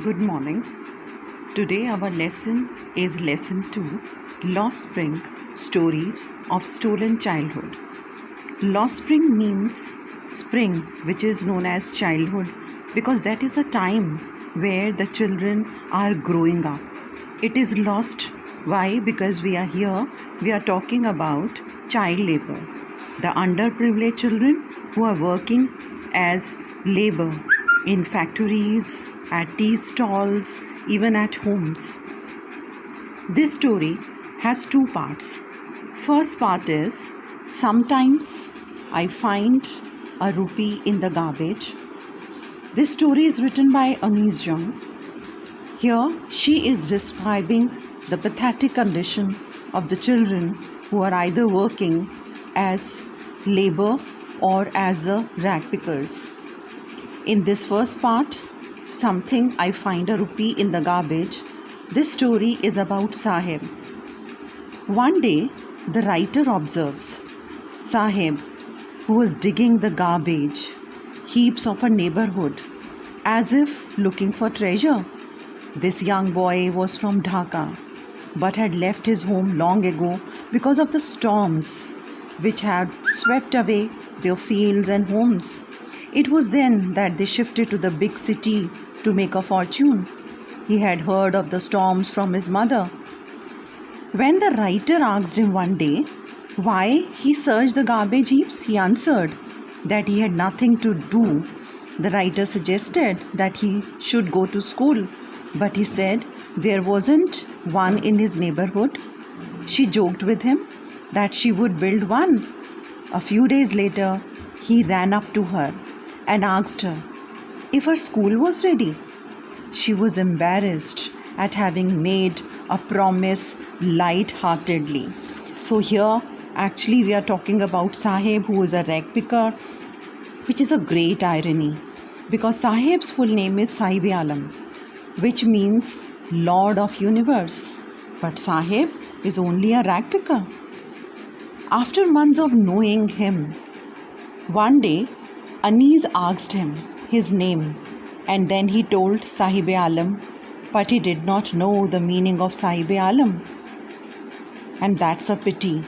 Good morning. Today our lesson is lesson 2, Lost Spring Stories of Stolen Childhood. Lost Spring means spring, which is known as childhood, because that is the time where the children are growing up. It is lost. Why? Because we are talking about child labor, the underprivileged children who are working as labor in factories, at tea stalls, even at homes. This story has two parts. First part is sometimes I find a rupee in the garbage. This story is written by Anise John. Here she is describing the pathetic condition of the children who are either working as labor or as the rag pickers. In this first part, something I find a rupee in the garbage. This story is about Sahib. One day, the writer observes Sahib, who was digging the garbage heaps of a neighborhood, as if looking for treasure. This young boy was from Dhaka, but had left his home long ago because of the storms which had swept away their fields and homes. It was then that they shifted to the big city to make a fortune. He had heard of the storms from his mother. When the writer asked him one day why he searched the garbage heaps, he answered that he had nothing to do. The writer suggested that he should go to school, but he said there wasn't one in his neighborhood. She joked with him that she would build one. A few days later, he ran up to her and asked her if her school was ready. She was embarrassed at having made a promise light-heartedly. So here actually we are talking about Sahib, who is a rag picker, which is a great irony because Sahib's full name is Sahib Alam, which means Lord of Universe. But Sahib is only a rag picker. After months of knowing him, one day Anise asked him his name, and then he told Sahib Alam, but he did not know the meaning of Sahib Alam, and that's a pity.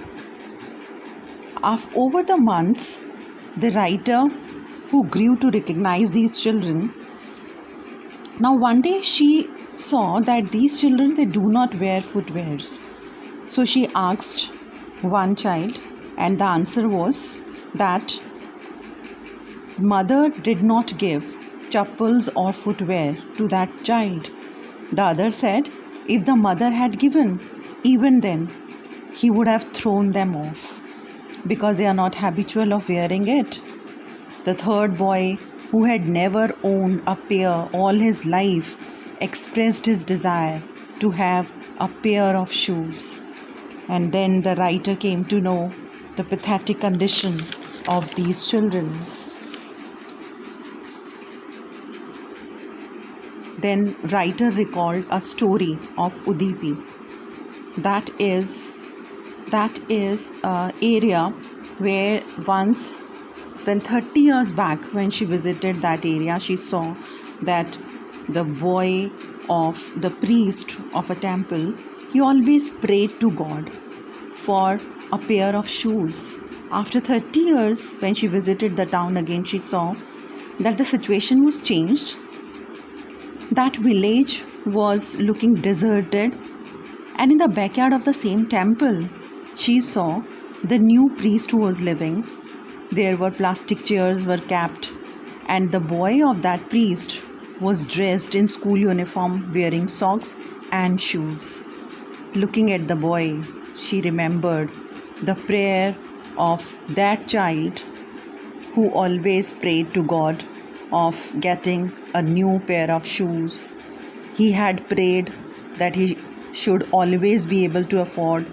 Over the months, the writer who grew to recognize these children, now one day she saw that these children, they do not wear footwears. So she asked one child, and the answer was that mother did not give chappals or footwear to that child. The other said if the mother had given, even then he would have thrown them off because they are not habitual of wearing it. The third boy, who had never owned a pair all his life, expressed his desire to have a pair of shoes. And then the writer came to know the pathetic condition of these children. Then writer recalled a story of Udipi. That is an area where once, when 30 years back, when she visited that area, she saw that the boy of the priest of a temple, he always prayed to God for a pair of shoes. After 30 years, when she visited the town again, she saw that the situation was changed. That village was looking deserted, and in the backyard of the same temple, she saw the new priest who was living. There were plastic chairs were kept, and the boy of that priest was dressed in school uniform, wearing socks and shoes. Looking at the boy, she remembered the prayer of that child who always prayed to God of getting a new pair of shoes. He had prayed that he should always be able to afford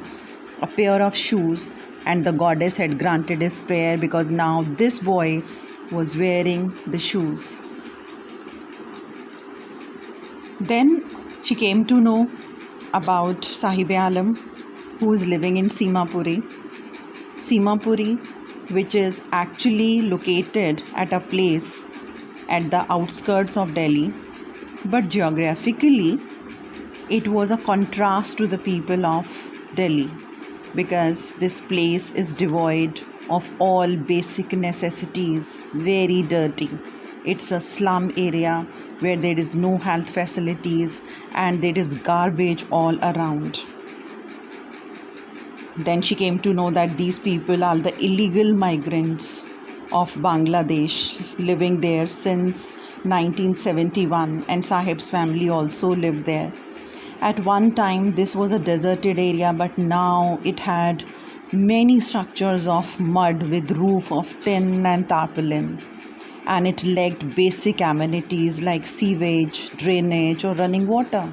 a pair of shoes, and the goddess had granted his prayer because now this boy was wearing the shoes. Then she came to know about Sahib Alam, who is living in Simapuri. Simapuri, which is actually located at a place at the outskirts of Delhi. but geographically it was a contrast to the people of Delhi, because this place is devoid of all basic necessities, very dirty. It's a slum area where there is no health facilities and there is garbage all around. Then she came to know that these people are the illegal migrants of Bangladesh living there since 1971, and Sahib's family also lived there. At one time this was a deserted area, but now it had many structures of mud with roof of tin and tarpaulin, and it lacked basic amenities like sewage, drainage or running water.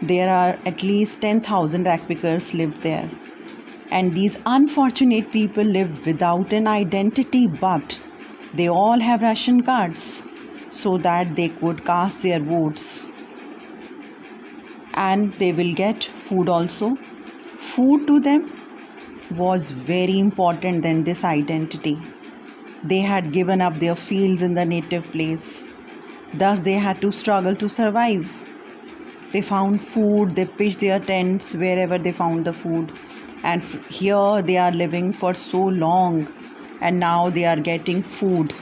There are at least 10,000 ragpickers lived there, and these unfortunate people lived without an identity, but they all have ration cards so that they could cast their votes, and they will get food also. Food to them was very important than this identity. They had given up their fields in the native place, thus they had to struggle to survive. They found food, they pitched their tents wherever they found the food, and here they are living for so long, and now they are getting food.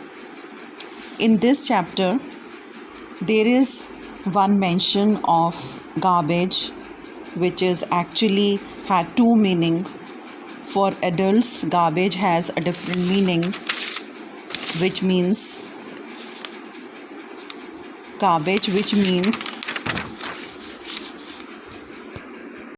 In this chapter there is one mention of garbage, which is actually had two meaning. For adults, garbage has a different meaning, which means